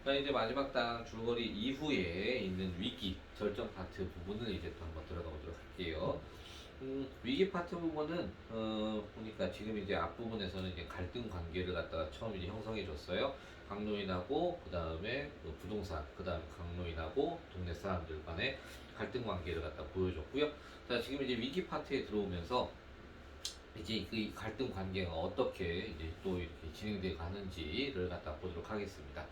자, 이제 마지막 단 줄거리 이후에 있는 위기 절정 파트 부분을 이제 또 한번 들어가 보도록 할게요. 위기 파트 부분은 보니까 지금 이제 앞부분에서는 이제 갈등 관계를 갖다가 처음 이제 형성해 줬어요. 강노인하고 그 다음에 부동산, 그 다음에 강노인하고 동네 사람들 간의 갈등 관계를 갖다 보여줬고요. 자, 지금 이제 위기 파트에 들어오면서 이제 그 갈등 관계가 어떻게 이제 또 이렇게 진행되어 가는지를 갖다 보도록 하겠습니다.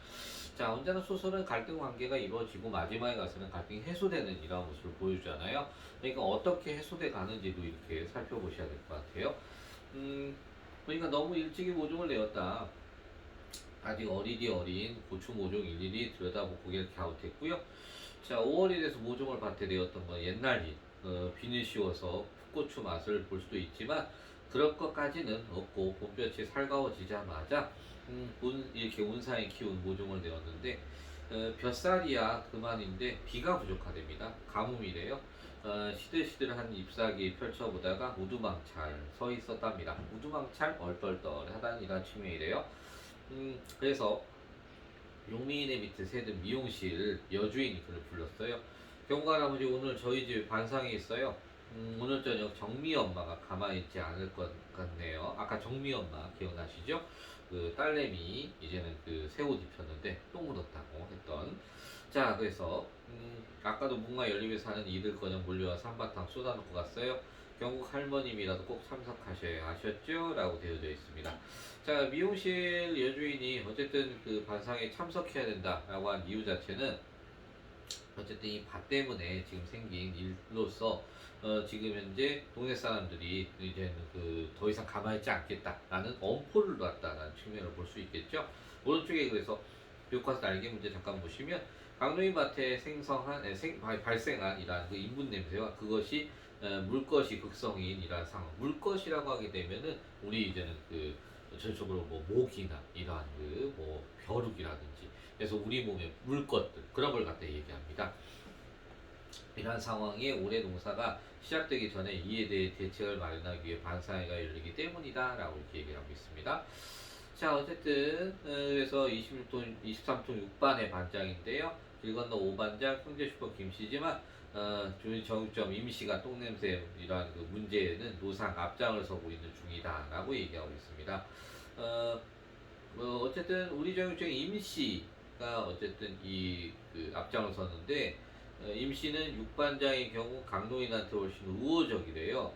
자, 언제나 소설은 갈등 관계가 이루어지고 마지막에 가서는 갈등이 해소되는 이런 모습을 보여주잖아요. 그러니까 어떻게 해소돼 가는지도 이렇게 살펴보셔야 될 것 같아요. 그러니까 너무 일찍이 모종을 내었다. 아직 어리디 어린 고추 모종 일일이 들여다보고 고개를 갸웃했고요. 자, 5월이 돼서 모종을 밭에 내었던 건 옛날 일. 비늘 씌워서 풋고추 맛을 볼 수도 있지만 그럴 것까지는 없고 봄볕이 살가워지자마자 이렇게 운상에 키운 모종을 내었는데 벼살이야 그만인데 비가 부족하답니다. 가뭄이래요. 시들시들한 잎사귀 펼쳐보다가 우두망찰 서 있었답니다. 우두망찰 얼떨떨하다는 이런 측면이래요. 그래서 용미인의 밑에 새든 미용실 여주인이 그를 불렀어요. 경관 할아버지 오늘 저희 집 반상에 있어요. 오늘 저녁 정미 엄마가 가만히 있지 않을 것 같네요. 아까 정미 엄마 기억나시죠? 그 딸내미 이제는 그 새 옷 입혔는데 똥 묻었다고 했던. 자, 그래서 아까도 문화 연립에서 하는 이들거녕 몰려와서 한바탕 쏟아놓고 갔어요. 경국 할머님이라도 꼭 참석하셔야 하셨죠? 라고 되어져 있습니다. 자, 미용실 여주인이 어쨌든 그 반상에 참석해야 된다라고 한 이유 자체는 어쨌든 이 밭 때문에 지금 생긴 일로서 지금 현재 동네 사람들이 이제는 그 더 이상 가만히 있지 않겠다라는 엄포를 놨다라는 측면을 볼 수 있겠죠. 오른쪽에 그래서 교과서 날개 문제 잠깐 보시면 강릉이 밭에 발생한 이러한 그 인분 냄새와 그것이 물것이 극성인 이러한 상황. 물것이라고 하게 되면은 우리 이제는 그 전적으로 뭐 모기나 이러한 그 뭐 벼룩이라든지 그래서 우리 몸에 물것들 그런 걸 갖다 얘기합니다. 이러한 상황에 올해 농사가 시작되기 전에 이에 대해 대책을 마련하기 위해 반사회가 열리기 때문이다 라고 이렇게 얘기를 하고 있습니다. 자, 어쨌든 그래서 26톤, 23톤 6반의 반장인데요. 길 건너 5반장 형제슈퍼 김씨지만 정육점 임씨가 똥냄새 이러한 그 문제는 노상 앞장을 서고 있는 중이다 라고 얘기하고 있습니다. 어쨌든 우리 정육점 임씨가 어쨌든 그 앞장을 섰는데 임씨는 6반장의 경우 강노인한테 훨씬 우호적이래요.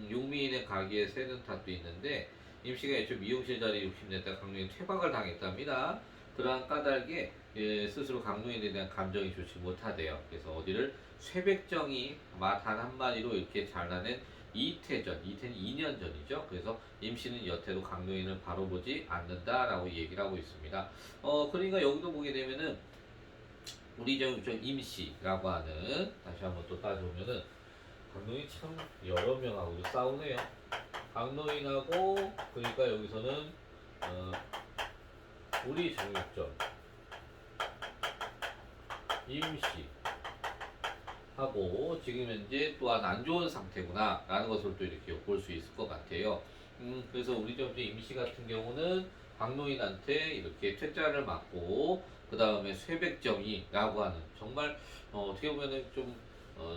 용미인의 가게에 새는 탓도 있는데 임씨가 애초 미용실 자리 욕심냈다 강노인 퇴박을 당했답니다. 그러한 까닭에 스스로 강노인에 대한 감정이 좋지 못하대요. 그래서 어디를 쇠백정이 단 한마디로 이렇게 잘라낸 이태는 2년 전이죠. 그래서 임씨는 여태도 강노인을 바로 보지 않는다라고 얘기를 하고 있습니다. 그러니까 여기도 보게 되면은 우리 저 임씨라고 하는 다시 한번 또 따져보면은 강노인 참 여러 명하고도 싸우네요. 강노인하고 그러니까 여기서는 우리 정육점 임씨 하고 지금 현재 또한 안 좋은 상태구나 라는 것을 또 이렇게 볼 수 있을 것 같아요. 그래서 우리 정육점 임씨 같은 경우는 강노인한테 이렇게 퇴짜를 맞고 그 다음에 쇠백점이라고 하는 정말 어떻게 보면은 좀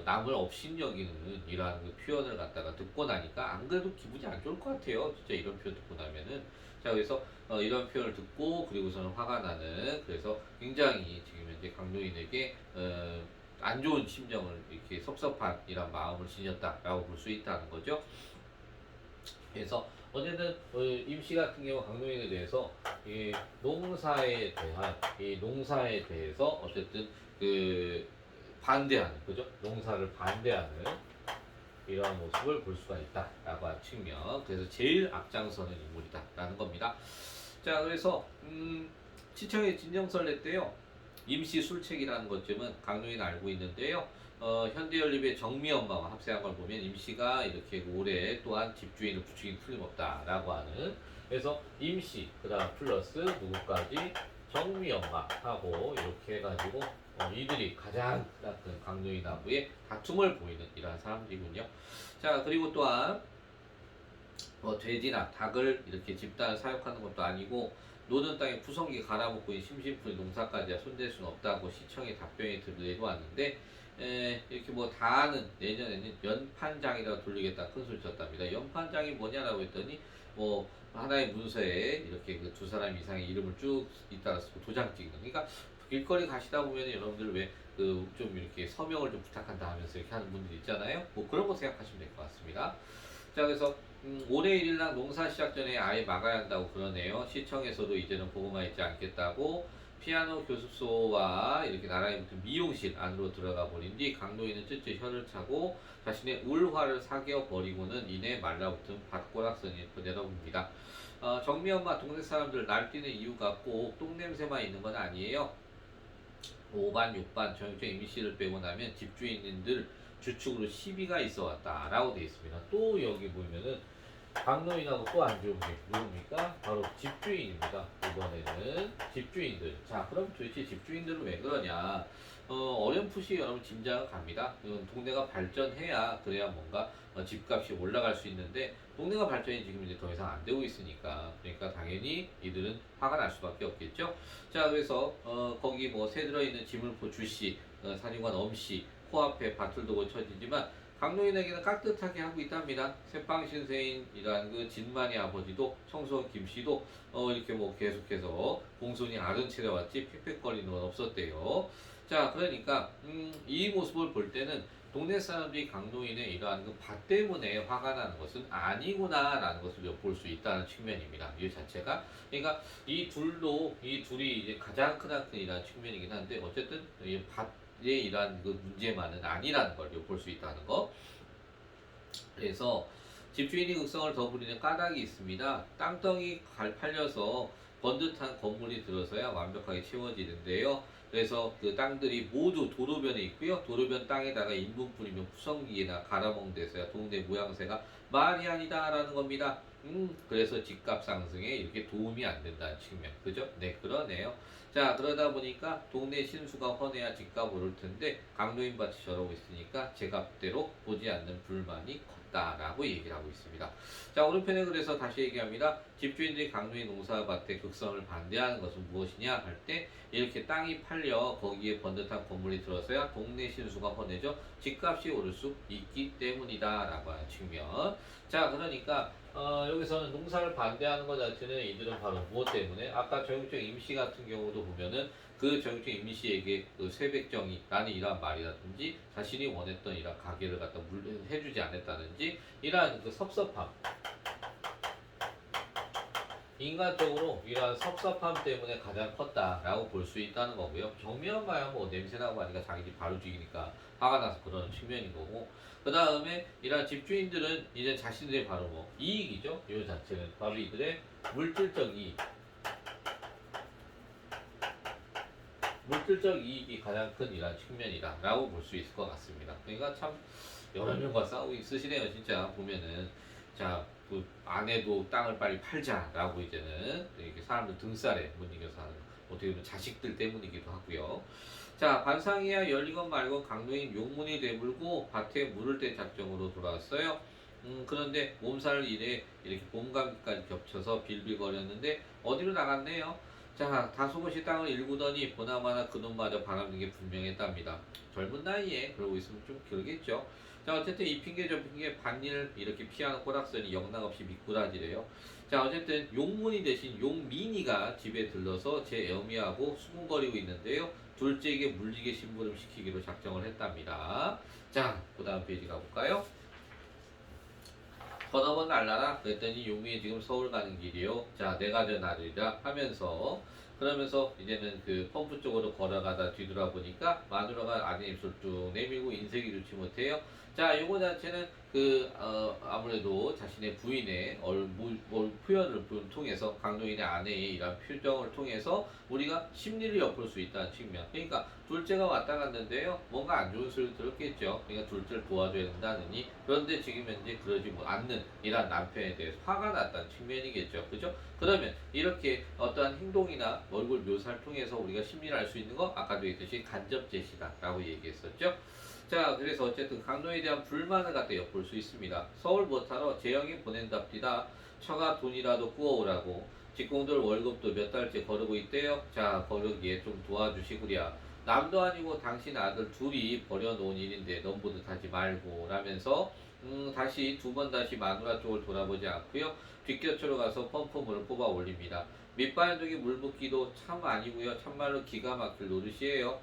남을 업신여기는 이러한 그 표현을 갖다가 듣고 나니까 안 그래도 기분이 안 좋을 것 같아요. 진짜 이런 표현 듣고 나면은. 자, 그래서 이런 표현을 듣고 그리고서는 화가 나는 그래서 굉장히 지금 현재 강노인에게 안 좋은 심정을 이렇게 섭섭한 이런 마음을 지녔다라고 볼 수 있다는 거죠. 그래서 어쨌든 임씨 같은 경우 강노인에 대해서 이 농사에 대해서 어쨌든 그 반대하는 그죠? 농사를 반대하는 이러한 모습을 볼 수가 있다라고 하는 측면. 그래서 제일 앞장서는 인물이다라는 겁니다. 자, 그래서 시청의 진정설레 때요. 임시 술책이라는 것쯤은 강릉이 알고 있는데요. 현대연립의 정미 엄마와 합세한 걸 보면 임시가 이렇게 올해 또한 집주인을 부추긴 틀림없다라고 하는. 그래서 임시 그다음 플러스 누구까지 정미 엄마하고 이렇게 해가지고 이들이 가장 큰 강릉이 나무의 다툼을 보이는 이러한 사람들이군요. 자, 그리고 또한 뭐 돼지나 닭을 이렇게 집단을 사육하는 것도 아니고 노는 땅에 푸성기 갈아먹고 있는 심심풀이 농사까지야 손댈 수는 없다고 시청에 답변이 내려왔는데 이렇게 뭐 다는 내년에는 연판장이라고 돌리겠다 큰 소리 쳤답니다. 연판장이 뭐냐라고 했더니 뭐 하나의 문서에 이렇게 그 두 사람 이상의 이름을 쭉 잇따라 쓰고 도장 찍는. 그러니까 길거리 가시다 보면 여러분들 왜 그 좀 이렇게 서명을 좀 부탁한다 하면서 이렇게 하는 분들 있잖아요. 뭐 그런 거 생각하시면 될 것 같습니다. 자, 그래서 올해 1일날 농사 시작 전에 아예 막아야 한다고 그러네요. 시청에서도 이제는 보고만 있지 않겠다고 피아노 교습소와 이렇게 나란히 붙은 미용실 안으로 들어가 버린 뒤 강도인은 쯧쯧 혀를 차고 자신의 울화를 사겨 버리고는 이내 말라붙은 밭고락선이 내려봅니다. 정미엄마 동네 사람들 날뛰는 이유가 꼭 똥냄새만 있는 건 아니에요. 5반, 6반 정육점 임시를 빼고 나면 집주인들 주축으로 시비가 있어 왔다라고 되어 있습니다. 또 여기 보면은 강로인하고 또 안 좋은 게 누굽니까? 바로 집주인입니다. 이번에는 집주인들. 자, 그럼 도대체 집주인들은 왜 그러냐? 어렴풋이 여러분 짐작은 갑니다. 이건 동네가 발전해야 그래야 뭔가 집값이 올라갈 수 있는데 동네가 발전이 지금 이제 더 이상 안 되고 있으니까 그러니까 당연히 이들은 화가 날 수밖에 없겠죠. 자, 그래서 거기 뭐 새 들어있는 지물포 주씨, 사진관 엄씨 코앞에 밭을 두고 쳐지지만 강로인에게는 깍듯하게 하고 있답니다. 새빵 신세인이라는 그 진만의 아버지도 청소원 김씨도 이렇게 뭐 계속해서 공손히 아른 체려왔지 픽픽거리는 건 없었대요. 자, 그러니까 이 모습을 볼 때는 동네 사람들이 강로인의 이러한 그 밭 때문에 화가 나는 것은 아니구나라는 것을 엿볼 수 있다는 측면입니다. 이 자체가 그러니까 이 둘이 이제 가장 크나큰이라는 측면이긴 한데 어쨌든 이 밭의 이러한 그 문제만은 아니라는 걸 엿볼 수 있다는 거. 그래서 집주인이 극성을 더 부리는 까닭이 있습니다. 땅덩이 팔려서 번듯한 건물이 들어서야 완벽하게 채워지는데요. 그래서 그 땅들이 모두 도로변에 있고요. 도로변 땅에다가 인분 뿌리면 푸성기나 갈아먹는 데서야 동네 모양새가 말이 아니다라는 겁니다. 그래서 집값 상승에 이렇게 도움이 안 된다는 측면. 그죠? 네, 그러네요. 자, 그러다 보니까 동네 신수가 헌해야 집값 오를 텐데 강도인 밭이 저러고 있으니까 제값대로 보지 않는 불만이 컸다라고 얘기를 하고 있습니다. 자, 오른편에 그래서 다시 얘기합니다. 집주인들이 강도인 농사밭의 극성을 반대하는 것은 무엇이냐 할 때 이렇게 땅이 팔려 거기에 번듯한 건물이 들어서야 동네 신수가 헌해져 집값이 오를 수 있기 때문이다라고 하는 측면. 자, 그러니까 여기서는 농사를 반대하는 것 자체는 이들은 바로 무엇 때문에 아까 정육점 임시 같은 경우도 보면은 그 정육점 임시에게 그 세백정이라는 이러한 말이라든지 자신이 원했던 이러한 가게를 갖다 해주지 않았다든지 이러한 그 섭섭함 인간적으로 이러한 섭섭함 때문에 가장 컸다라고 볼 수 있다는 거고요. 경미한마야 뭐 냄새나고 하니까 자기 집 바로 죽이니까 화가 나서 그런 측면인 거고 그 다음에 이러한 집주인들은 이제 자신들의 바로 뭐 이익이죠. 이 자체는 바로 이들의 물질적 이익 물질적 이익이 가장 큰 이러한 측면이다라고 볼 수 있을 것 같습니다. 그러니까 참 여러 명과 싸우고 있으시네요. 진짜 보면은 자, 그 아내도 땅을 빨리 팔자라고 이제는 이렇게 사람들 등살에 못 이겨서 하는 어떻게 보면 자식들 때문이기도 하고요. 자, 반상이야 열리건 말건 강도인 용문이 되물고 밭에 물을 때 작정으로 돌아왔어요. 그런데 몸살 일에 이렇게 봄 감기까지 겹쳐서 빌빌거렸는데 어디로 나갔네요. 자, 다소곳이 땅을 일구더니 보나마나 그놈마저 바람든 게 분명했답니다. 젊은 나이에 그러고 있으면 좀 그러겠죠. 자, 어쨌든 이 핑계 저 핑계 반일 이렇게 피하는 꼬락선이 영락없이 미꾸라지래요. 자, 어쨌든 용문이 대신 용민이가 집에 들러서 제 애미하고 수군거리고 있는데요. 둘째에게 물리게 심부름 시키기로 작정을 했답니다. 자, 그 다음 페이지 가볼까요? 건너면 날라라 그랬더니 용민이 지금 서울 가는 길이요. 자, 내가 전하리라 하면서 그러면서 이제는 그 펌프 쪽으로 걸어가다 뒤돌아보니까 마누라가 아내 입술 쭉 내밀고 인색이 좋지 못해요. 자, 요거 자체는 아무래도 자신의 부인의 표현을 통해서 강도인의 아내의 이런 표정을 통해서 우리가 심리를 엿볼 수 있다는 측면. 그러니까 둘째가 왔다 갔는데요. 뭔가 안 좋은 소리를 들었겠죠. 그러니까 둘째를 도와줘야 된다느니 그런데 지금 현재 그러지 않는 이런 남편에 대해서 화가 났다는 측면이겠죠. 그죠? 그러면 이렇게 어떠한 행동이나 얼굴 묘사를 통해서 우리가 심리를 알 수 있는 거 아까도 얘기했듯이 간접 제시다라고 얘기했었죠. 자, 그래서 어쨌든 강도에 대한 불만을 갖다 엿볼 수 있습니다. 서울 못하러 재영이 보낸답디다. 처가 돈이라도 구워오라고. 직공들 월급도 몇 달째 거르고 있대요. 자, 거르기에 좀 도와주시구랴. 남도 아니고 당신 아들 둘이 벌여놓은 일인데 넘보듯 하지 말고 라면서 다시 두 번 다시 마누라 쪽을 돌아보지 않고요. 뒷곁으로 가서 펌프물을 뽑아 올립니다. 밑바닥에 물 붓기도 참 아니고요. 참말로 기가 막힐 노릇이에요.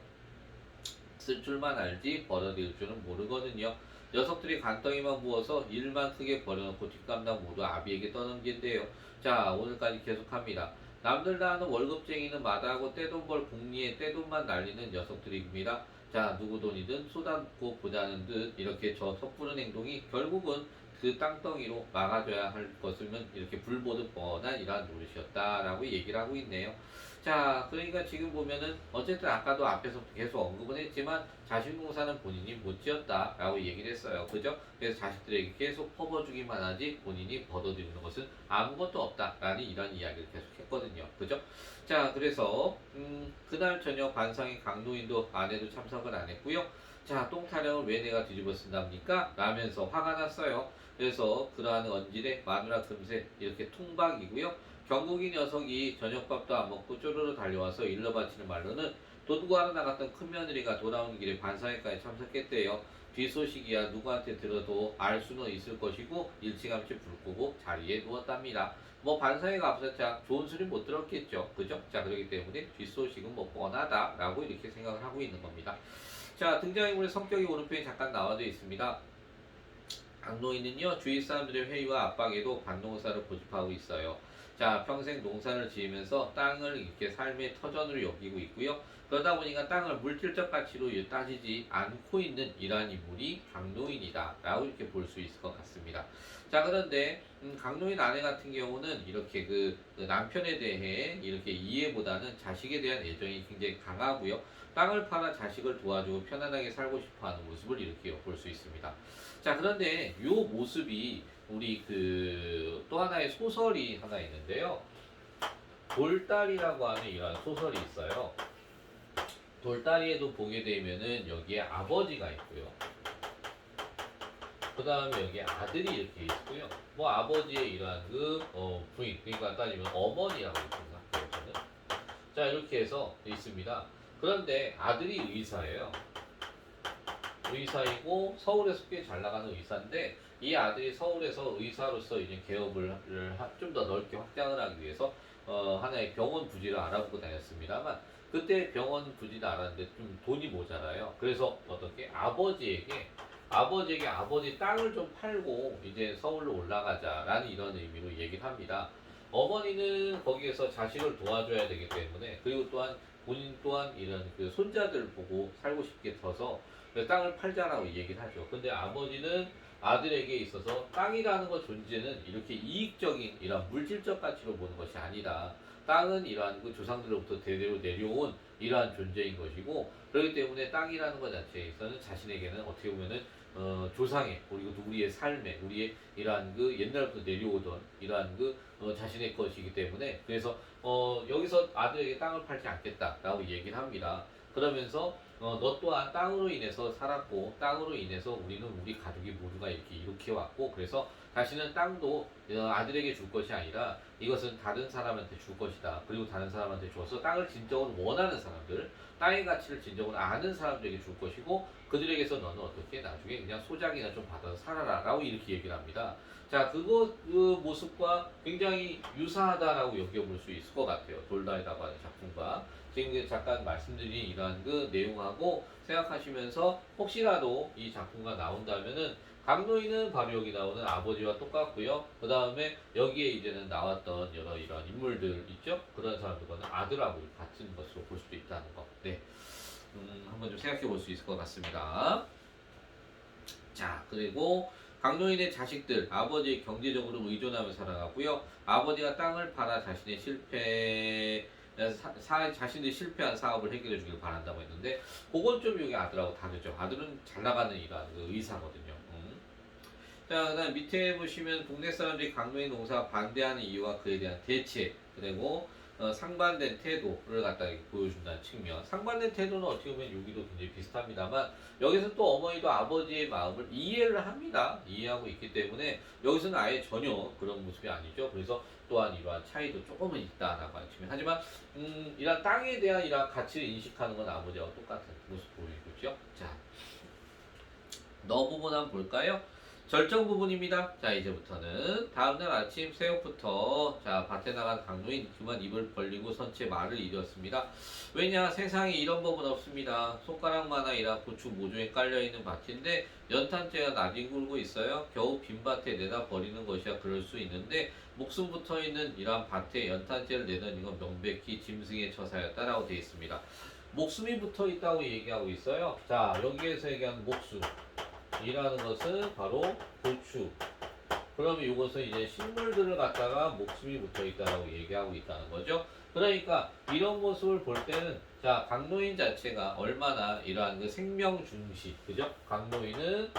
쓸 줄만 알지 벌어들일 줄은 모르거든요. 녀석들이 간덩이만 부어서 일만 크게 벌여놓고 뒷감당 모두 아비에게 떠넘긴대요. 자, 오늘까지 계속합니다. 남들 다 하는 월급쟁이는 마다하고 떼돈 벌 궁리에 떼돈만 날리는 녀석들입니다. 자, 누구 돈이든 쏟아붓고 보자는 듯 이렇게 저 섣부른 행동이 결국은 그 땅덩이로 막아줘야 할 것이면 이렇게 불보듯 뻔한 이러한 노릇이었다라고 얘기를 하고 있네요. 자, 그러니까 지금 보면은 어쨌든 아까도 앞에서 계속 언급은 했지만 자식 농사는 본인이 못 지었다라고 얘기를 했어요. 그죠? 그래서 자식들에게 계속 퍼버주기만 하지 본인이 벌어들이는 것은 아무것도 없다라는 이런 이야기를 계속 했거든요. 그죠? 자, 그래서 그날 저녁 관상의 강노인도 아내도 참석을 안 했고요. 자, 똥 타령을 왜 내가 뒤집어 쓴답니까? 라면서 화가 났어요. 그래서 그러한 언질에 마누라 금세 이렇게 통박이고요. 경국이 녀석이 저녁밥도 안 먹고 쪼르르 달려와서 일러 바치는 말로는 돈 구하러 나갔던 큰며느리가 돌아오는 길에 반상회까지 참석했대요. 뒷소식이야 누구한테 들어도 알 수는 있을 것이고 일찌감치 불 끄고 자리에 누웠답니다. 뭐 반상회가 앞섰자 좋은 소리 못 들었겠죠. 그죠? 자, 그렇기 때문에 뒷소식은 뭐 뻔하다라고 이렇게 생각을 하고 있는 겁니다. 자, 등장인물의 성격이 오른편에 잠깐 나와져 있습니다. 강노인은요 주위 사람들의 회의와 압박에도 반농사를 고집하고 있어요. 자, 평생 농사를 지으면서 땅을 이렇게 삶의 터전으로 여기고 있고요. 그러다 보니까 땅을 물질적 가치로 따지지 않고 있는 이러한 인물이 강노인이다 라고 이렇게 볼 수 있을 것 같습니다. 자, 그런데 강노인 아내 같은 경우는 이렇게 그 남편에 대해 이렇게 이해보다는 자식에 대한 애정이 굉장히 강하고요. 땅을 팔아 자식을 도와주고 편안하게 살고 싶어하는 모습을 이렇게 볼 수 있습니다. 자, 그런데 이 모습이 우리 그 또 하나의 소설이 하나 있는데요. 돌다리라고 하는 이런 소설이 있어요. 돌다리에도 보게 되면은 여기에 아버지가 있고요. 그 다음에 여기에 아들이 이렇게 있고요. 뭐 아버지의 이러한 부인, 그러니까 따지면 어머니라고 있습니다. 저는. 자, 이렇게 해서 있습니다. 그런데 아들이 의사예요. 의사이고 서울에서 꽤 잘 나가는 의사인데 이 아들이 서울에서 의사로서 이제 개업을 좀 더 넓게 확장을 하기 위해서 하나의 병원 부지를 알아보고 다녔습니다만 그때 병원 부지를 알았는데 좀 돈이 모자라요. 그래서 어떻게 아버지에게 아버지 땅을 좀 팔고 이제 서울로 올라가자라는 이런 의미로 얘기를 합니다. 어머니는 거기에서 자식을 도와줘야 되기 때문에 그리고 또한 본인 또한 이런 그 손자들 보고 살고 싶게 돼서 땅을 팔자라고 얘기를 하죠. 근데 아버지는 아들에게 있어서 땅이라는 것 존재는 이렇게 이익적인 이런 물질적 가치로 보는 것이 아니다. 땅은 이러한 그 조상들로부터 대대로 내려온 이러한 존재인 것이고 그렇기 때문에 땅이라는 것 자체에 있어서는 자신에게는 어떻게 보면은 조상의 그리고 우리의 삶에 우리의 이러한 그 옛날부터 내려오던 이러한 그 자신의 것이기 때문에 그래서 여기서 아들에게 땅을 팔지 않겠다라고 얘기를 합니다. 그러면서 너 또한 땅으로 인해서 살았고 땅으로 인해서 우리는 우리 가족이 모두가 이렇게 왔고 그래서 다시는 땅도 아들에게 줄 것이 아니라 이것은 다른 사람한테 줄 것이다. 그리고 다른 사람한테 줘서 땅을 진정으로 원하는 사람들, 땅의 가치를 진정으로 아는 사람들에게 줄 것이고 그들에게서 너는 어떻게 나중에 그냥 소작이나 좀 받아서 살아라 라고 이렇게 얘기를 합니다. 자, 그 모습과 굉장히 유사하다라고 여겨볼 수 있을 것 같아요. 돌다리라고 하는 작품과. 지금 잠깐 말씀드린 이러한 그 내용하고 생각하시면서 혹시라도 이 작품가 나온다면은 강노인은 바로 여기 나오는 아버지와 똑같고요. 그 다음에 여기에 이제는 나왔던 여러 이런 인물들 있죠? 그런 사람들과는 아들하고 같은 것으로 볼 수도 있다는 거. 네. 한번 좀 생각해 볼 수 있을 것 같습니다. 자, 그리고 강노인의 자식들, 아버지 경제적으로 의존하며 살아가고요. 아버지가 땅을 팔아 자신의 자신이 실패한 사업을 해결해 주길 바란다고 했는데 그건 좀 여기 아들하고 다르죠. 아들은 잘 나가는 일한 그 의사거든요. 자, 그다음 밑에 보시면 동네 사람들이 강노인 농사 반대하는 이유와 그에 대한 대책 그리고 상반된 태도를 갖다 이렇게 보여준다는 측면. 상반된 태도는 어떻게 보면 여기도 굉장히 비슷합니다만 여기서 또 어머니도 아버지의 마음을 이해를 합니다. 이해하고 있기 때문에 여기서는 아예 전혀 그런 모습이 아니죠. 그래서 또한 이러한 차이도 조금은 있다라고 하는 측면. 하지만 이런 땅에 대한 이런 가치를 인식하는 건 아버지와 똑같은 모습 보이고죠. 자, 너 부분 한번 볼까요? 절정 부분입니다. 자, 이제부터는 다음날 아침 새벽부터 자 밭에 나간 강도인 그만 입을 벌리고 선체 말을 이뤘습니다. 왜냐 세상에 이런 법은 없습니다. 손가락만하이라 고추 모종에 깔려있는 밭인데 연탄재가 나뒹굴고 있어요. 겨우 빈밭에 내다 버리는 것이야 그럴 수 있는데 목숨 붙어있는 이러한 밭에 연탄재를 내던 이건 명백히 짐승의 처사였다라고 되어 있습니다. 목숨이 붙어있다고 얘기하고 있어요. 자, 여기에서 얘기하는 목숨 이라는 것은 바로 고추. 그러면 이것은 이제 식물들을 갖다가 목숨이 붙어 있다라고 얘기하고 있다는 거죠. 그러니까 이런 모습을 볼 때는 자 강노인 자체가 얼마나 이러한 그 생명 중시, 그죠? 강노인은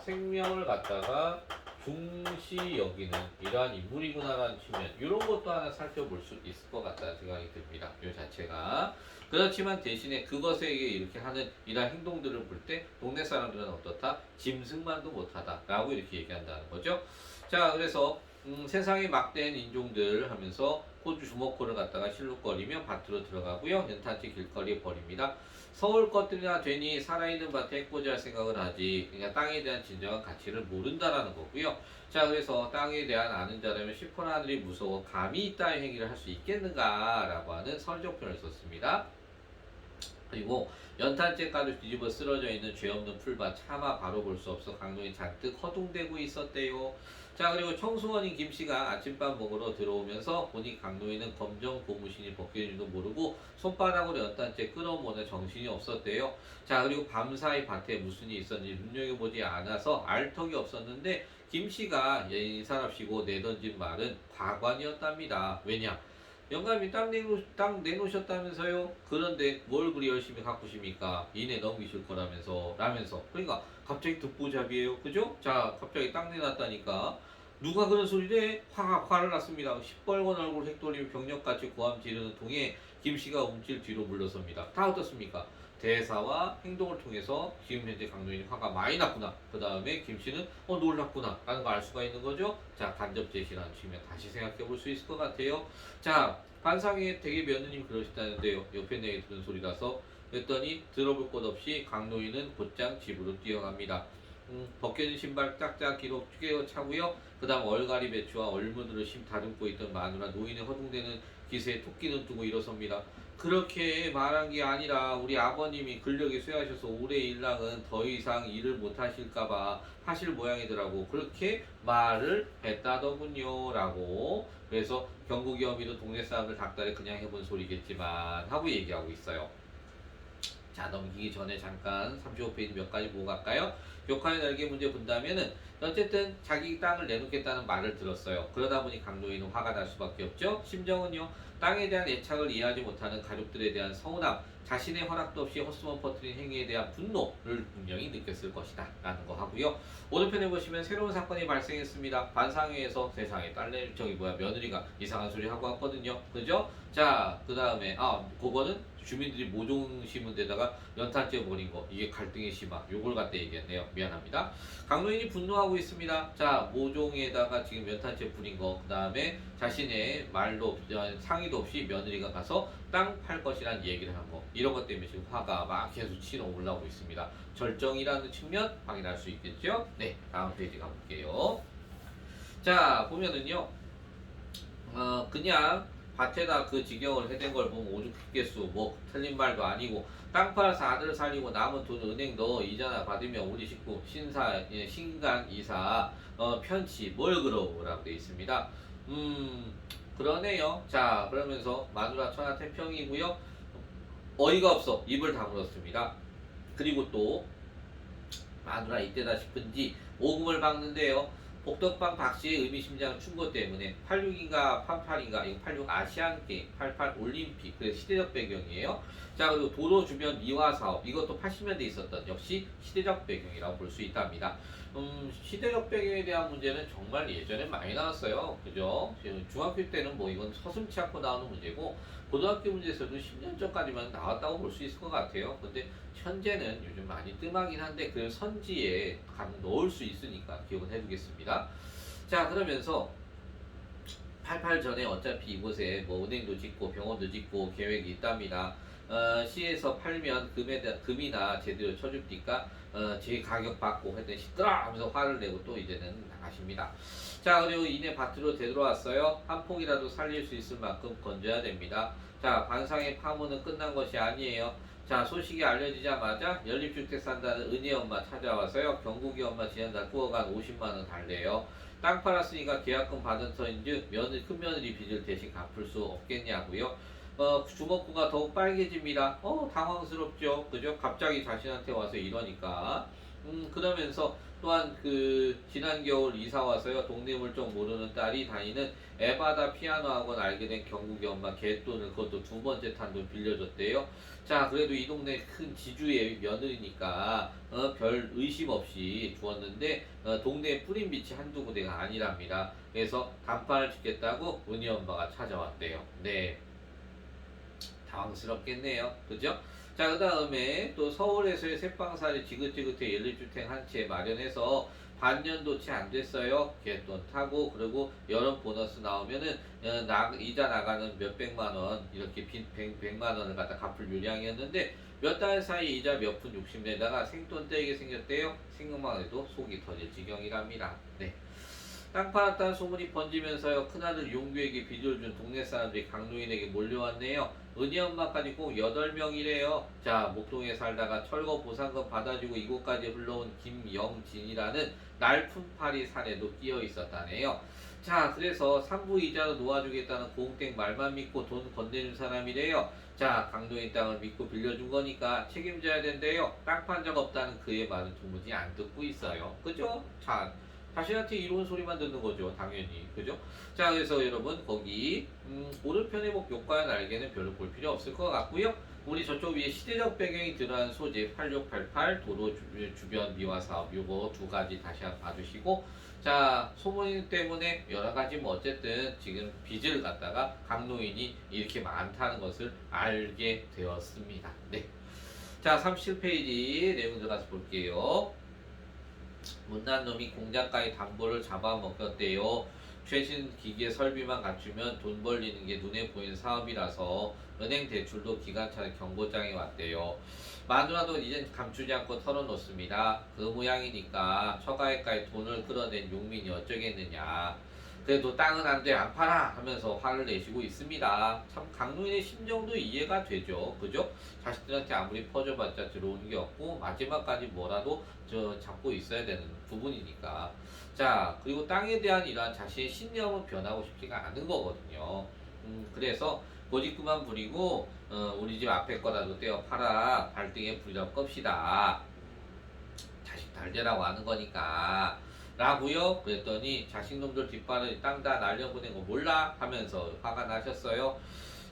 생명을 갖다가 중시 여기는 이러한 인물이구나라는 측면, 이런 것도 하나 살펴볼 수 있을 것 같다는 생각이 듭니다. 이 자체가. 그렇지만 대신에 그것에 이렇게 하는 이러한 행동들을 볼 때 동네 사람들은 어떻다? 짐승만도 못하다 라고 이렇게 얘기한다는 거죠. 자, 그래서 세상에 막대한 인종들 하면서 호주 주먹코를 갖다가 실룩거리며 밭으로 들어가고요. 연탄재 길거리에 버립니다. 서울 것들이나 되니 살아있는 밭에 해코지할 생각을 하지, 그러니까 땅에 대한 진정한 가치를 모른다라는 거고요. 자, 그래서 땅에 대한 아는 자라면 시퍼나 하늘이 무서워 감히 이따의 행위를 할 수 있겠는가라고 하는 설적 표현을 썼습니다. 그리고 연탄재가루 뒤집어 쓰러져 있는 죄 없는 풀밭 차마 바로 볼 수 없어 강동이 잔뜩 허둥대고 있었대요. 자, 그리고 청수원인 김씨가 아침밥 먹으러 들어오면서 보니 강동이는 검정 고무신이 벗겨진 줄도 모르고 손바닥으로 연탄재 끌어모는 정신이 없었대요. 자, 그리고 밤사이 밭에 무슨 일이 있었는지 눈여겨보지 않아서 알 턱이 없었는데 김씨가 인사랍시고 내던진 말은 과관이었답니다. 왜냐? 영감이 땅 내놓으셨다면서요? 그런데 뭘 그리 열심히 가꾸십니까? 이내 넘기실 거라면서 라면서. 그러니까 갑자기 듣보잡이에요. 그죠? 자, 갑자기 땅 내놨다니까 누가 그런 소리를 해? 화를 났습니다. 시뻘건 얼굴 획돌리며 병력같이 고함 지르는 통에 김씨가 움찔 뒤로 물러섭니다. 다 어떻습니까? 대사와 행동을 통해서 지금 현재 강도인이 화가 많이 났구나. 그 다음에 김씨는 놀랐구나 라는 걸 알 수가 있는 거죠. 자, 간접 제시라는 측면 다시 생각해 볼 수 있을 것 같아요. 자, 반상회 되게 며느님 그러셨다는데요. 옆에 내게 들은 소리라서 그랬더니 들어볼 것 없이 강노인은 곧장 집으로 뛰어갑니다. 벗겨진 신발 짝짝기로 꿰어 차고요. 그 다음 얼갈이 배추와 얼무들을 다듬고 있던 마누라 노인의 허둥대는 기세에 토끼는 두고 일어섭니다. 그렇게 말한 게 아니라 우리 아버님이 근력이 쇠하셔서 올해 일랑은 더 이상 일을 못 하실까봐 하실 모양이더라고. 그렇게 말을 했다더군요. 라고. 그래서 경국이 어미도 동네 사람들 닭다리 그냥 해본 소리겠지만 하고 얘기하고 있어요. 자, 넘기기 전에 잠깐 35페이지 몇 가지 보고 갈까요? 격화의 날개 문제 본다면은 어쨌든 자기 땅을 내놓겠다는 말을 들었어요. 그러다 보니 강도인은 화가 날 수밖에 없죠. 심정은요, 땅에 대한 애착을 이해하지 못하는 가족들에 대한 서운함, 자신의 허락도 없이 헛수만 퍼뜨린 행위에 대한 분노를 분명히 느꼈을 것이다 라는 거 하고요. 오른편에 보시면 새로운 사건이 발생했습니다. 반상회에서 세상에 며느리가 이상한 소리 하고 왔거든요. 그죠? 자, 그 다음에 그거는 주민들이 모종 심은 데다가 연탄재 버린 거, 이게 갈등의 심화, 요걸 갖다 얘기했네요. 미안합니다. 강노인이 분노하고 있습니다. 자, 모종에다가 지금 연탄재 뿌린 거, 그 다음에 자신의 말도 상의도 없이 며느리가 가서 땅 팔 것이라는 얘기를 한 거, 이런 것 때문에 지금 화가 막 계속 치러 올라오고 있습니다. 절정이라는 측면 확인할 수 있겠죠? 네, 다음 페이지 가볼게요. 자, 보면은요, 그냥 밭에다 그 직영을 해댄 걸 보면 오죽했겠소. 뭐 틀린 말도 아니고 땅 팔아서 아들 살리고 남은 돈 은행 넣어 이자나 받으면 우리 식구 신간 이사 편치 뭘 그러고라고 되어 있습니다. 그러네요. 자, 그러면서 마누라 천하태평이고요. 어이가 없어 입을 다물었습니다. 그리고 또 마누라 이때다 싶은지 오금을 박는데요. 복덕방 박씨의 의미심장한 충고 때문에 86인가 88인가 이거 86 아시안게임 88 올림픽 그래서 시대적 배경이에요. 자, 그리고 도로 주변 미화 사업 이것도 80년대에 있었던 역시 시대적 배경이라고 볼 수 있답니다. 시대적 배경에 대한 문제는 정말 예전에 많이 나왔어요. 그죠? 지금 중학교 때는 뭐 이건 서슴치 않고 나오는 문제고, 고등학교 문제에서도 10년 전까지만 나왔다고 볼 수 있을 것 같아요. 근데 현재는 요즘 많이 뜸하긴 한데, 그 선지에 감 넣을 수 있으니까 기억을 해두겠습니다. 자, 그러면서 88 전에 어차피 이곳에 뭐 은행도 짓고 병원도 짓고 계획이 있답니다. 시에서 팔면 금이나 제대로 쳐줍니까? 제 가격 받고 했더니 시끄러 하면서 화를 내고 또 이제는 나가십니다. 자, 그리고 이내 밭으로 되돌아왔어요. 한 폭이라도 살릴 수 있을 만큼 건져야 됩니다. 자, 관상의 파문은 끝난 것이 아니에요. 자, 소식이 알려지자마자 연립주택 산다는 은희 엄마 찾아와서요. 경국이 엄마 지난달 구워간 50만원 달래요. 땅 팔았으니까 계약금 받은 터인즉 큰 며느리 빚을 대신 갚을 수 없겠냐고요. 주먹구가 더욱 빨개집니다. 당황스럽죠. 그죠? 갑자기 자신한테 와서 이러니까. 그러면서 또한 지난 겨울 이사 와서요. 동네 물정 모르는 딸이 다니는 에바다 피아노 학원 알게 된 경국이 엄마 갯돈을 그것도 두 번째 탄 돈 빌려줬대요. 자, 그래도 이 동네 큰 지주의 며느리니까 별 의심 없이 주었는데 동네에 뿌린 빛이 한두 군데가 아니랍니다. 그래서 단판을 짓겠다고 은희 엄마가 찾아왔대요. 네. 당황스럽겠네요. 그죠? 자, 그 다음에 또 서울에서의 새빵살이 지긋지긋해 연립주택 한 채 마련해서 반년도 채 안 됐어요. 갯돈 타고, 그리고 여름 보너스 나오면은 이자 나가는 몇백만 원, 이렇게 빚 100만 원을 갖다 갚을 요량이었는데 몇 달 사이 이자 몇 푼 욕심내다가 생돈 떼게 생겼대요. 생각만 해도 속이 터질 지경이랍니다. 네. 땅 팔았다는 소문이 번지면서요. 큰아들 용규에게 빚을 준 동네 사람들이 강노인에게 몰려왔네요. 은희 엄마까지 꼭 8명이래요. 자, 목동에 살다가 철거 보상금 받아주고 이곳까지 흘러온 김영진이라는 날품팔이 사내도 끼어 있었다네요. 자, 그래서 3부 이자로 놓아주겠다는 고흥땡 말만 믿고 돈 건네준 사람이래요. 자, 강도인 땅을 믿고 빌려준 거니까 책임져야 된대요. 땅 판 적 없다는 그의 말은 도무지 안 듣고 있어요. 그죠? 자, 자신한테 이로운 소리만 듣는 거죠. 당연히. 그죠? 자, 그래서 여러분 거기 오른편의 뭐 교과의 날개는 별로 볼 필요 없을 것 같고요. 우리 저쪽 위에 시대적 배경이 들어간 소재 8688 도로 주변 미화 사업 요거 두 가지 다시 한번 봐주시고, 자, 소문 때문에 여러 가지 뭐 어쨌든 지금 빚을 갖다가 강노인이 이렇게 많다는 것을 알게 되었습니다. 네. 자, 37페이지 내용 들어가서 볼게요. 못난 놈이 공장가의 담보를 잡아먹었대요. 최신 기계 설비만 갖추면 돈 벌리는 게 눈에 보이는 사업이라서 은행 대출도 기간차에 경고장에 왔대요. 마누라도 이젠 감추지 않고 털어놓습니다. 그 모양이니까 처가에까지 돈을 끌어낸 용민이 어쩌겠느냐. 그래도 땅은 안 돼, 안 팔아 하면서 화를 내시고 있습니다. 참 강노인의 심정도 이해가 되죠. 그죠? 자식들한테 아무리 퍼줘봤자 들어오는 게 없고 마지막까지 뭐라도 잡고 있어야 되는 부분이니까. 자, 그리고 땅에 대한 이러한 자신의 신념은 변하고 싶지가 않은 거거든요. 그래서 고집그만 부리고 우리 집 앞에 거라도 떼어 팔아 발등에 불이라도 껍시다. 자식 달대라고 하는 거니까 라고요. 그랬더니 자식놈들 뒷발을 땅 다 날려보낸 거 몰라 하면서 화가 나셨어요.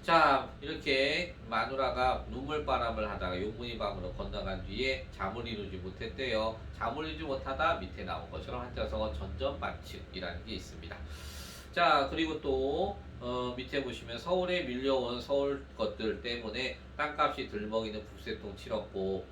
자, 이렇게 마누라가 눈물바람을 하다가 용문이 방으로 건너간 뒤에 잠을 이루지 못했대요. 잠을 이루지 못하다 밑에 나온 것처럼 한자성어 전전반측이라는 게 있습니다. 자, 그리고 또 밑에 보시면 서울에 밀려온 서울 것들 때문에 땅값이 들먹이는 북새통 치렀고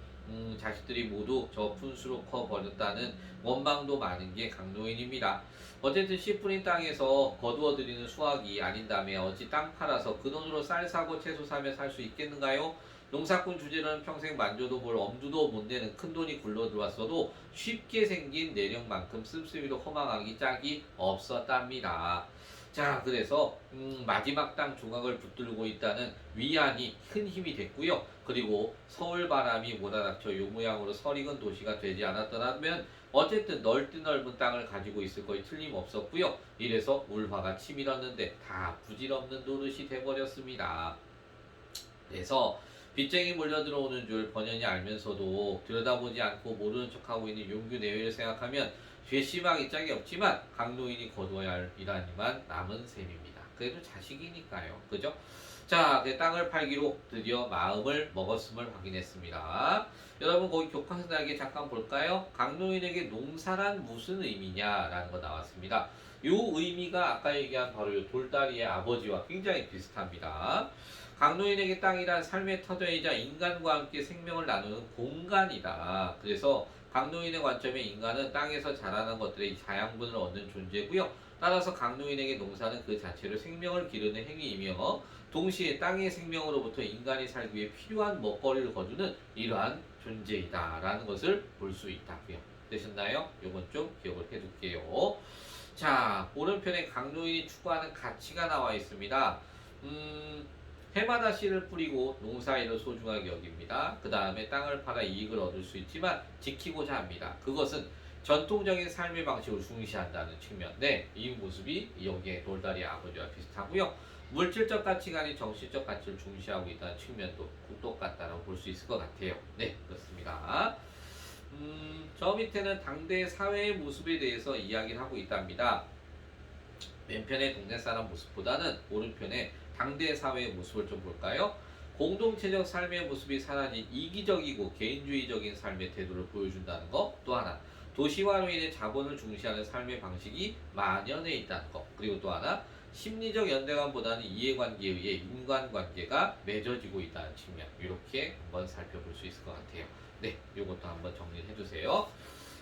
자식들이 모두 저 푼수로 커버렸다는 원망도 많은 게 강노인입니다. 어쨌든 씨 뿌린 땅에서 거두어들이는 수확이 아닌다며 어찌 땅 팔아서 그 돈으로 쌀 사고 채소 사며 살 수 있겠는가요? 농사꾼 주제로는 평생 만져도 볼 엄두도 못 내는 큰 돈이 굴러 들어왔어도 쉽게 생긴 내력만큼 씀씀이도 허망하기 짝이 없었답니다. 자, 그래서 마지막 땅 조각을 붙들고 있다는 위안이 큰 힘이 됐고요. 그리고 서울 바람이 몰아닥쳐 요 모양으로 설익은 도시가 되지 않았더라면 어쨌든 넓은 땅을 가지고 있을 거에 틀림없었고요. 이래서 울화가 치밀었는데 다 부질없는 노릇이 돼버렸습니다. 그래서 빚쟁이 몰려들어오는 줄 번연히 알면서도 들여다보지 않고 모르는 척하고 있는 용규 내외를 생각하면 괘씸하기 짝이 없지만 강노인이 거두어야 할 일하니만 남은 셈입니다. 그래도 자식이니까요. 그죠? 자, 그 땅을 팔기로 드디어 마음을 먹었음을 확인했습니다. 여러분 거기 교과서에 잠깐 볼까요? 강노인에게 농사란 무슨 의미냐라는 거 나왔습니다. 이 의미가 아까 얘기한 바로 요 돌다리의 아버지와 굉장히 비슷합니다. 강노인에게 땅이란 삶의 터전이자 인간과 함께 생명을 나누는 공간이다. 그래서 강노인의 관점에 인간은 땅에서 자라는 것들의 자양분을 얻는 존재고요. 따라서 강노인에게 농사는 그 자체로 생명을 기르는 행위이며 동시에 땅의 생명으로부터 인간이 살기 위해 필요한 먹거리를 거두는 이러한 존재이다라는 것을 볼 수 있다고요. 되셨나요? 요건 좀 기억을 해둘게요. 자, 오른편에 강노인이 추구하는 가치가 나와 있습니다. 해마다 씨를 뿌리고 농사일을 소중하게 여깁니다. 그 다음에 땅을 팔아 이익을 얻을 수 있지만 지키고자 합니다. 그것은 전통적인 삶의 방식을 중시한다는 측면. 네, 이 모습이 여기에 돌다리 아버지와 비슷하고요. 물질적 가치가 아닌 정신적 가치를 중시하고 있다는 측면도 똑같다고 볼 수 있을 것 같아요. 네, 그렇습니다. 저 밑에는 당대 사회의 모습에 대해서 이야기를 하고 있답니다. 왼편의 동네 사람 모습보다는 오른편에 당대 사회의 모습을 좀 볼까요? 공동체적 삶의 모습이 사라진 이기적이고 개인주의적인 삶의 태도를 보여준다는 것. 또 하나, 도시화로 인해 자본을 중시하는 삶의 방식이 만연해 있다는 것. 그리고 또 하나, 심리적 연대감보다는 이해관계에 의해 인간관계가 맺어지고 있다는 측면. 이렇게 한번 살펴볼 수 있을 것 같아요. 네, 이것도 한번 정리를 해주세요.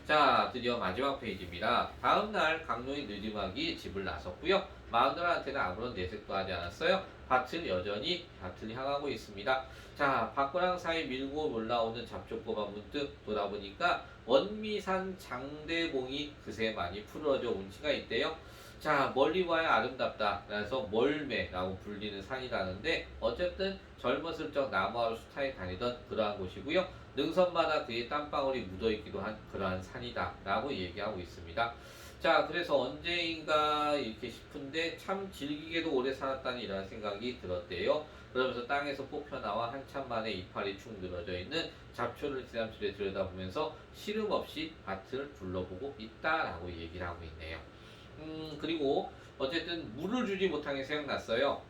자, 드디어 마지막 페이지입니다. 다음날 강노인 느지막이 집을 나섰고요. 마누라한테는 아무런 내색도 하지 않았어요. 밭을 여전히 밭을 향하고 있습니다. 자, 밭과랑 사이 밀고 올라오는 잡초보가 문득 돌아보니까 원미산 장대봉이 그새 많이 푸르러져 운치가 있대요. 자, 멀리 봐야 아름답다. 그래서 멀매라고 불리는 산이라는데 어쨌든 젊었을 적 나무하루 수타에 다니던 그러한 곳이고요. 능선마다 그의 땀방울이 묻어있기도 한 그러한 산이다 라고 얘기하고 있습니다. 자, 그래서 언제인가 이렇게 싶은데 참 질기게도 오래 살았다는 이런 생각이 들었대요. 그러면서 땅에서 뽑혀나와 한참 만에 이파리 축 늘어져 있는 잡초를 지남줄에 들여다보면서 시름 없이 밭을 둘러보고 있다라고 얘기를 하고 있네요. 그리고 어쨌든 물을 주지 못한 게 생각났어요.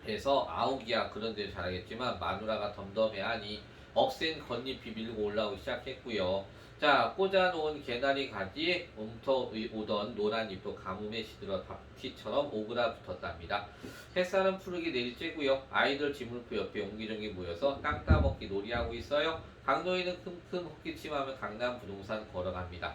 그래서 아욱이야 그런 데 잘하겠지만 마누라가 덤덤해하니 억센 겉잎이 밀고 올라오기 시작했고요. 자, 꽂아놓은 개나리 가지에 움터 오던 노란 잎도 가뭄에 시들어 밥티처럼 오그라붙었답니다. 햇살은 푸르게 내리쬐고요. 아이들 지물프 옆에 옹기종기 모여서 땅 따먹기 놀이하고 있어요. 강노인은 킁킁 헛기침하며 강남 부동산 걸어갑니다.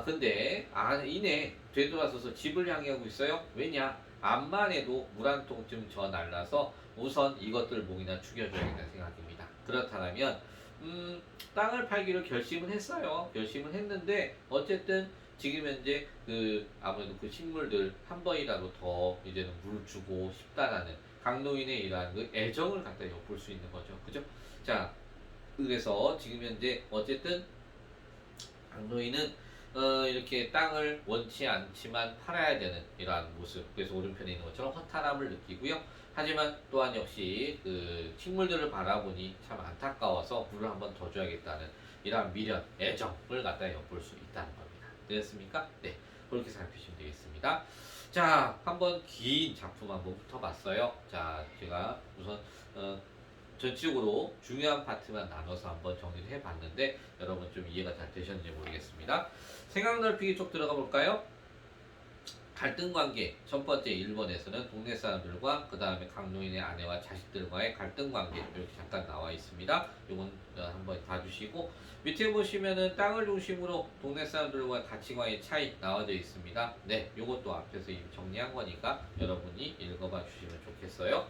근데 이내 되돌아서서 집을 향해 가고 있어요. 왜냐? 암만 해도 물 한 통쯤 저 날라서 우선 이것들 목이나 죽여줘야겠다는 생각입니다. 그렇다면 땅을 팔기로 결심은 했어요. 결심은 했는데 어쨌든 지금 현재 아무래도 그 식물들 한 번이라도 더 이제는 물을 주고 싶다라는 강노인의 이러한 그 애정을 갖다 엿볼 수 있는 거죠. 그죠? 자, 그래서 지금 현재 어쨌든 강노인은 이렇게 땅을 원치 않지만 팔아야 되는 이러한 모습. 그래서 오른편에 있는 것처럼 허탈함을 느끼고요. 하지만 또한 역시 그 식물들을 바라보니 참 안타까워서 물을 한번 더 줘야겠다는 이러한 미련, 애정을 갖다 엿볼 수 있다는 겁니다. 되셨습니까? 네, 그렇게 살피시면 되겠습니다. 자, 한번 긴 작품 한번 붙어봤어요. 자, 제가 우선 전체적으로 중요한 파트만 나눠서 한번 정리를 해봤는데 여러분 좀 이해가 잘 되셨는지 모르겠습니다. 생각 넓히기 쪽 들어가 볼까요? 갈등 관계. 첫 번째 1번에서는 동네 사람들과 그 다음에 강노인의 아내와 자식들과의 갈등 관계 이렇게 잠깐 나와 있습니다. 이건 한번 봐주시고 밑에 보시면은 땅을 중심으로 동네 사람들과 가치관의 차이 나와져 있습니다. 네, 이것도 앞에서 이미 정리한 거니까 여러분이 읽어봐 주시면 좋겠어요.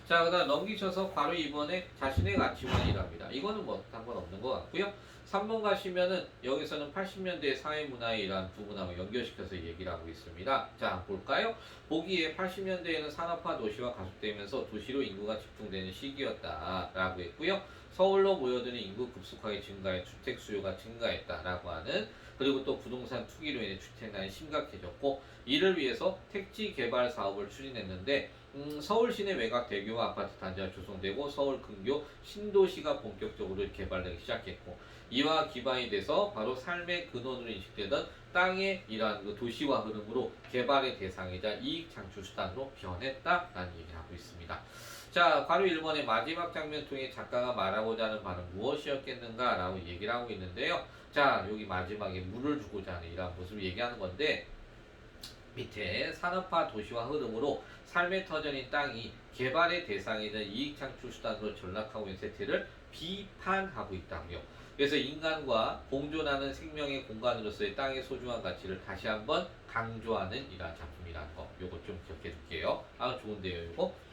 자, 그 다음 넘기셔서 바로 2번에 자신의 가치관이랍니다. 이거는 뭐 상관없는 것 같고요. 3번 가시면은 여기서는 80년대 사회문화의 이러한 부분하고 연결시켜서 얘기를 하고 있습니다. 자, 볼까요? 보기에 80년대에는 산업화 도시화 가속되면서 도시로 인구가 집중되는 시기였다라고 했고요. 서울로 모여드는 인구 급속하게 증가해 주택 수요가 증가했다라고 하는 그리고 또 부동산 투기로 인해 주택난이 심각해졌고 이를 위해서 택지 개발 사업을 추진했는데 서울 시내 외곽 대규모 아파트 단지가 조성되고 서울 근교 신도시가 본격적으로 개발되기 시작했고 이와 기반이 돼서 바로 삶의 근원으로 인식되던 땅의 이러한 그 도시화 흐름으로 개발의 대상이자 이익 창출 수단으로 변했다라는 얘기를 하고 있습니다. 자, 바로 1번의 마지막 장면 통해 작가가 말하고자 하는 바는 무엇이었겠는가 라고 얘기를 하고 있는데요. 자, 여기 마지막에 물을 주고자 하는 이러한 모습을 얘기하는 건데, 밑에 산업화 도시화 흐름으로 삶의 터전인 땅이 개발의 대상이든 이익 창출 수단으로 전락하고 있는 세태를 비판하고 있다고요. 그래서 인간과 공존하는 생명의 공간으로서의 땅의 소중한 가치를 다시 한번 강조하는 이러한 작품이라는 거, 요거 좀 기억해 둘게요. 아, 좋은데요, 요거.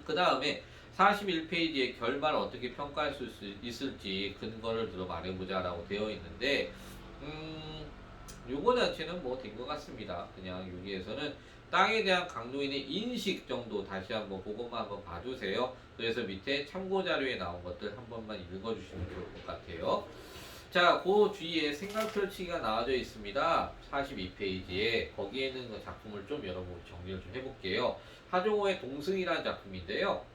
그 다음에 41페이지에 결말을 어떻게 평가할 수 있을지 근거를 들어 말해보자 라고 되어 있는데, 요거 자체는 뭐 된 것 같습니다. 그냥 여기에서는 땅에 대한 강도인의 인식 정도 다시 한번 그것만 한번 봐주세요. 그래서 밑에 참고 자료에 나온 것들 한 번만 읽어주시면 좋을 것 같아요. 자, 그 뒤에 생각 펼치기가 나와져 있습니다. 42페이지에 거기에 있는 그 작품을 좀 여러분 정리를 좀 해볼게요. 하종호의 동승이라는 작품인데요.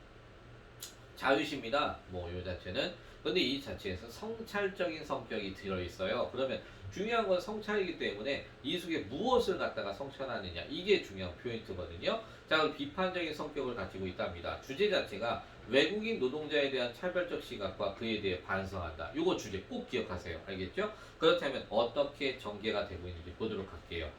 자유시입니다. 뭐 요 자체는. 근데 이 자체에서 성찰적인 성격이 들어있어요. 그러면 중요한 건 성찰이기 때문에 이속에 무엇을 갖다가 성찰하느냐, 이게 중요한 포인트거든요. 자, 그럼 비판적인 성격을 가지고 있답니다. 주제 자체가 외국인 노동자에 대한 차별적 시각과 그에 대해 반성한다. 요거 주제 꼭 기억하세요. 알겠죠? 그렇다면 어떻게 전개가 되고 있는지 보도록 할게요.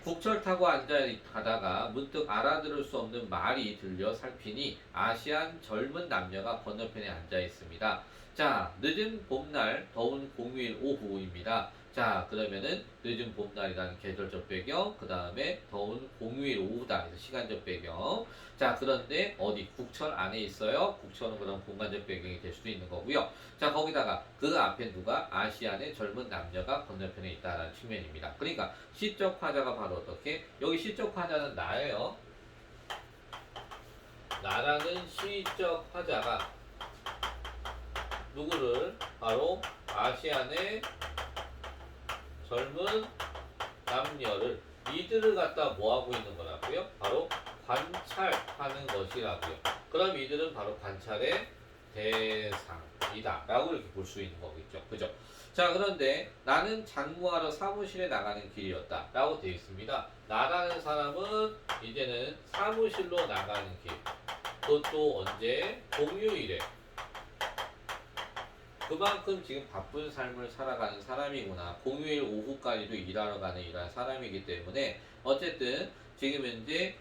국철 타고 앉아 가다가 문득 알아들을 수 없는 말이 들려 살피니 아시안 젊은 남녀가 건너편에 앉아 있습니다. 자, 늦은 봄날 더운 공휴일 오후입니다. 자, 그러면은 늦은 봄날이라는 계절적 배경, 그 다음에 더운 공휴일 오후다. 그래서 시간적 배경. 자, 그런데 어디 국철 안에 있어요? 국철은 그런 공간적 배경이 될 수도 있는 거고요. 자, 거기다가 그 앞에 누가 아시안의 젊은 남녀가 건너편에 있다는 측면입니다. 그러니까 시적 화자가 바로 어떻게? 여기 시적 화자는 나예요. 나라는 시적 화자가 누구를? 바로 아시안의 젊은 남녀를, 이들을 갖다 뭐하고 있는 거라고요? 바로 관찰하는 것이라고요. 그럼 이들은 바로 관찰의 대상이다 라고 이렇게 볼 수 있는 거겠죠. 그죠? 자, 그런데 나는 장무하러 사무실에 나가는 길이었다 라고 되어 있습니다. 나라는 사람은 이제는 사무실로 나가는 길, 그것도 언제? 공휴일에. 그만큼 지금 바쁜 삶을 살아가는 사람이구나. 공휴일 오후까지도 일하러 가는 이런 사람이기 때문에 어쨌든 지금 현재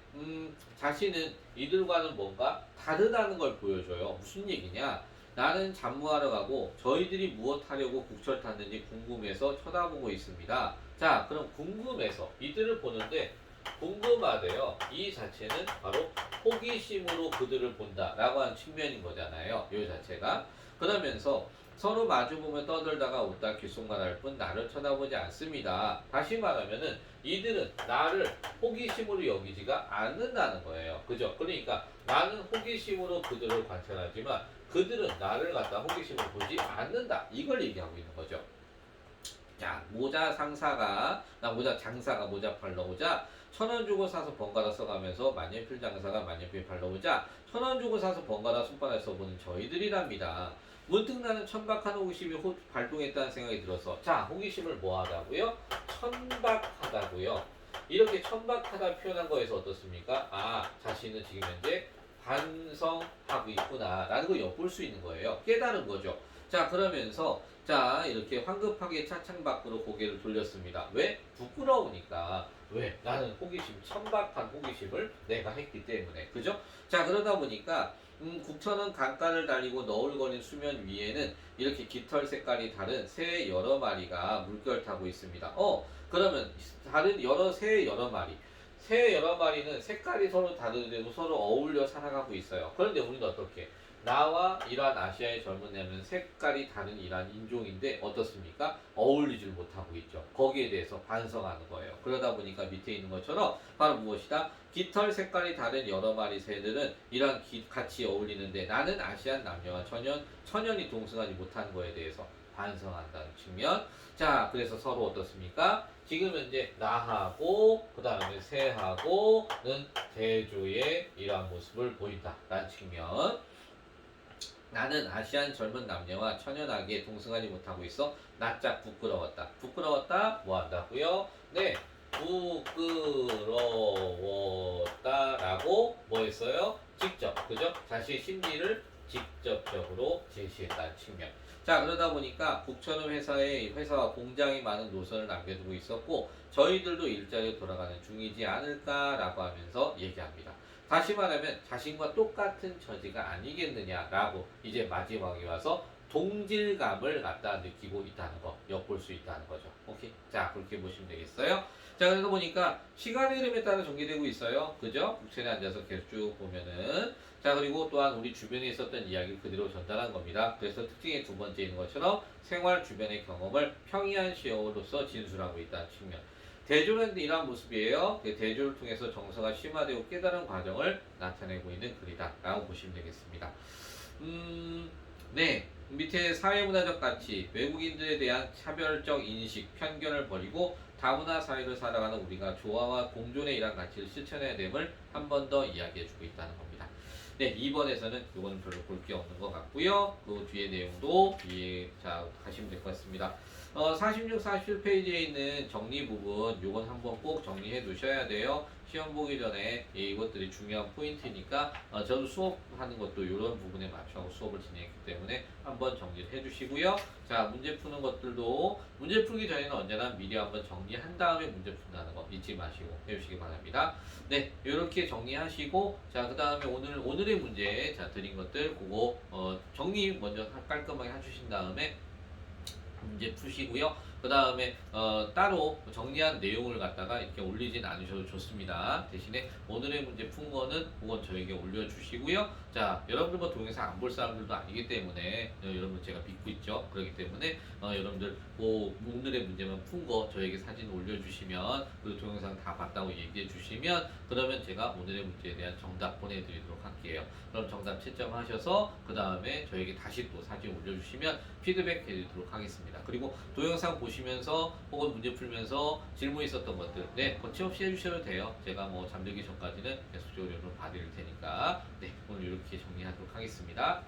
자신은 이들과는 뭔가 다르다는 걸 보여줘요. 무슨 얘기냐? 나는 잠무하러 가고 저희들이 무엇 하려고 국철 탔는지 궁금해서 쳐다보고 있습니다. 자, 그럼 궁금해서 이들을 보는데 궁금하대요. 이 자체는 바로 호기심으로 그들을 본다라고 하는 측면인 거잖아요. 이 자체가. 그러면서 서로 마주보며 떠들다가 웃다 귓속말할 뿐 나를 쳐다보지 않습니다. 다시 말하면은 이들은 나를 호기심으로 여기지가 않는다는 거예요. 그죠? 그러니까 나는 호기심으로 그들을 관찰하지만 그들은 나를 갖다 호기심으로 보지 않는다. 이걸 얘기하고 있는 거죠. 자, 모자 상사가, 모자 장사가 모자 팔러 오자 1,000원 주고 사서 번갈아 써가면서 만년필 장사가 만년필 팔러 오자 1,000원 주고 사서 번갈아 손바닥 써보는 저희들이랍니다. 문득 나는 천박한 호기심이 발동했다는 생각이 들어서, 자, 호기심을 뭐 하다고요? 천박하다고요. 이렇게 천박하다 표현한 거에서 어떻습니까? 아, 자신은 지금 현재 반성하고 있구나 라는 걸 엿볼 수 있는 거예요. 깨달은 거죠. 자, 그러면서 자, 이렇게 황급하게 차창 밖으로 고개를 돌렸습니다. 왜? 부끄러우니까. 왜? 나는 호기심, 천박한 호기심을 내가 했기 때문에. 그죠? 자, 그러다 보니까 국천은 강가를 달리고 너울거린 수면 위에는 이렇게 깃털 색깔이 다른 새 여러 마리가 물결 타고 있습니다. 그러면 다른 새 여러 마리. 새 여러 마리는 색깔이 서로 다르데도 서로 어울려 살아가고 있어요. 그런데 우리는 어떻게? 나와 이러한 아시아의 젊은 애는 색깔이 다른 이러한 인종인데 어떻습니까? 어울리지를 못하고 있죠. 거기에 대해서 반성하는 거예요. 그러다 보니까 밑에 있는 것처럼 바로 무엇이다? 깃털 색깔이 다른 여러 마리 새들은 이러한 같이 어울리는데 나는 아시안 남녀와 천연이 동승하지 못한 거에 대해서 반성한다는 측면. 자, 그래서 서로 어떻습니까? 지금 현재 나하고 그 다음에 새하고는 대조의 이러한 모습을 보인다라는 측면. 나는 아시안 젊은 남녀와 천연하게 동승하지 못하고 있어 낯짝 부끄러웠다. 부끄러웠다? 뭐 한다고요? 네, 부끄러웠다라고 뭐 했어요? 직접, 그죠? 자신의 심리를 직접적으로 제시했다는 측면. 자, 그러다 보니까 북천음 회사와 공장이 많은 노선을 남겨두고 있었고 저희들도 일자리에 돌아가는 중이지 않을까라고 하면서 얘기합니다. 다시 말하면 자신과 똑같은 처지가 아니겠느냐라고 이제 마지막에 와서 동질감을 갖다 느끼고 있다는 거, 엿볼 수 있다는 거죠. 오케이? 자, 그렇게 보시면 되겠어요. 자, 그러다 보니까 시간의 흐름에 따라 전개되고 있어요. 그죠? 북천에 앉아서 계속 쭉 보면은. 자, 그리고 또한 우리 주변에 있었던 이야기를 그대로 전달한 겁니다. 그래서 특징의 두 번째인 것처럼 생활 주변의 경험을 평이한 시어로서 진술하고 있다는 측면. 대조는 이러한 모습이에요. 대조를 통해서 정서가 심화되고 깨달은 과정을 나타내고 있는 글이다 라고 보시면 되겠습니다. 네. 밑에 사회문화적 가치, 외국인들에 대한 차별적 인식, 편견을 버리고 다문화 사회를 살아가는 우리가 조화와 공존의 이러한 가치를 실천해야 됨을 한 번 더 이야기해주고 있다는 겁니다. 네, 2번에서는 이거는 별로 볼 게 없는 것 같고요. 그 뒤에 내용도 자 가시면 될 것 같습니다. 46, 47페이지에 있는 정리 부분 요건 한번 꼭 정리해 두셔야 돼요. 시험 보기 전에 이것들이 중요한 포인트니까 저도 수업하는 것도 이런 부분에 맞춰서 수업을 진행했기 때문에 한번 정리를 해주시고요. 자, 문제 푸는 것들도 문제 풀기 전에는 언제나 미리 한번 정리한 다음에 문제 푼다는 거 잊지 마시고 해주시기 바랍니다. 네, 이렇게 정리하시고 자, 그 다음에 오늘의 문제 자 드린 것들 그거 정리 먼저 깔끔하게 해주신 다음에 문제 푸시고요. 그 다음에 따로 정리한 내용을 갖다가 이렇게 올리진 않으셔도 좋습니다. 대신에 오늘의 문제 푼 거는 그건 저에게 올려주시고요. 자, 여러분들 뭐 동영상 안 볼 사람들도 아니기 때문에 여러분 제가 믿고 있죠. 그렇기 때문에 여러분들 뭐 오늘의 문제만 푼 거 저에게 사진 올려주시면 그리고 동영상 다 봤다고 얘기해 주시면 그러면 제가 오늘의 문제에 대한 정답 보내드리도록 할게요. 그럼 정답 채점하셔서 그 다음에 저에게 다시 또 사진 올려주시면 피드백 해드리도록 하겠습니다. 그리고 동영상 보시면서 혹은 문제 풀면서 질문 있었던 것들 네 거침없이 해주셔도 돼요. 제가 뭐 잠들기 전까지는 계속적으로 여러분 봐드릴 테니까 네 오늘 이렇게 정리하도록 하겠습니다.